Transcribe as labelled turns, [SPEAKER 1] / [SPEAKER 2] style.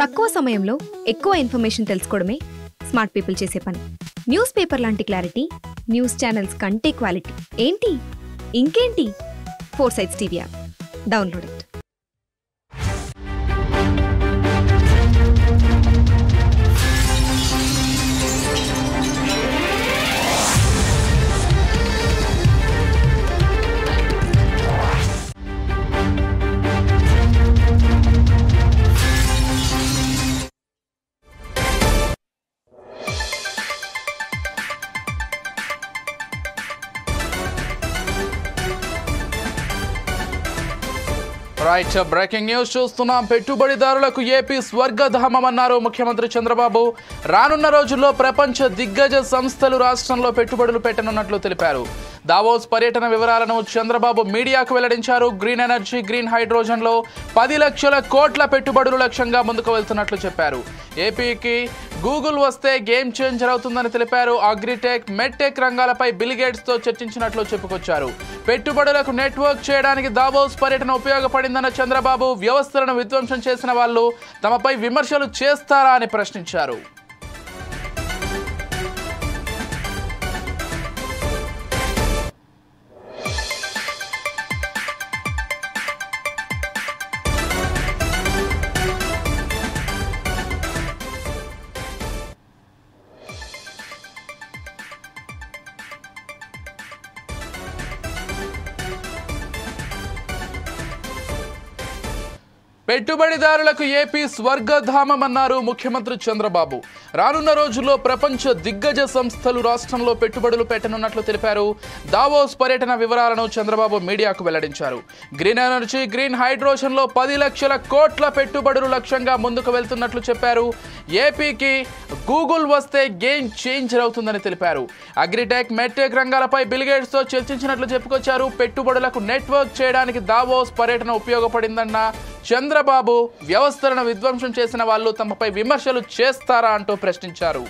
[SPEAKER 1] తక్కువ సమయంలో ఎక్కువ ఇన్ఫర్మేషన్ తెలుసుకోవడమే స్మార్ట్ పీపుల్ చేసే పని. న్యూస్ పేపర్ లాంటి క్లారిటీ, న్యూస్ ఛానల్స్ కంటే క్వాలిటీ. ఏంటి ఇంకేంటి? Foresights TV app download it.
[SPEAKER 2] Right, breaking news చూస్తున్నాం. పెట్టుబడిదారులకు ఏపీ స్వర్గధామమన్నారు ముఖ్యమంత్రి చంద్రబాబు. రానున్న రోజుల్లో ప్రపంచ దిగ్గజ సంస్థలు రాష్ట్రంలో పెట్టుబడులు పెట్టనున్నట్లు తెలిపారు. దావోస్ పర్యటన వివరాలను చంద్రబాబు మీడియాకు వెల్లడించారు. గ్రీన్ ఎనర్జీ, గ్రీన్ హైడ్రోజన్లో 10 లక్షల కోట్ల పెట్టుబడులు లక్ష్యంగా ముందుకు వెళ్తున్నట్లు చెప్పారు. ఏపీకి గూగుల్ వస్తే గేమ్ చేంజర్ అవుతుందని తెలిపారు. అగ్రిటెక్, మెడ్టెక్ రంగాలపై బిల్ గేట్స్ తో చర్చించినట్లు చెప్పుకొచ్చారు. పెట్టుబడులకు నెట్వర్క్ చేయడానికి దావోస్ పర్యటన ఉపయోగపడిందన్న చంద్రబాబు వ్యవస్థలను విధ్వంసం చేసిన వాళ్ళు తమపై విమర్శలు చేస్తారా అని ప్రశ్నించారు. పెట్టుబడిదారులకు ఏపీ స్వర్గధామమన్నారు ముఖ్యమంత్రి చంద్రబాబు. రానున్న రోజుల్లో ప్రపంచ దిగ్గజ సంస్థలు రాష్ట్రంలో పెట్టుబడులు పెట్టనున్నట్లు తెలిపారు. దావోస్ పర్యటన వివరాలను చంద్రబాబు మీడియాకు వెల్లడించారు. గ్రీన్ ఎనర్జీ, గ్రీన్ హైడ్రోజన్లో 10 లక్షల కోట్ల పెట్టుబడులు లక్ష్యంగా ముందుకు వెళ్తున్నట్లు చెప్పారు. ఏపీకి గూగుల్ వస్తే గేమ్ చేంజర్ అవుతుందని తెలిపారు. అగ్రిటెక్, మెడ్టెక్ రంగాలపై బిల్ గేట్స్ తో చర్చించినట్లు చెప్పుకొచ్చారు. పెట్టుబడులకు నెట్వర్క్ చేయడానికి దావోస్ పర్యటన ఉపయోగపడిందన్న చంద్రబాబు వ్యవస్థలను విధ్వంసం చేసిన వాళ్ళు తమపై విమర్శలు చేస్తారా అంటూ ప్రశ్నించారు.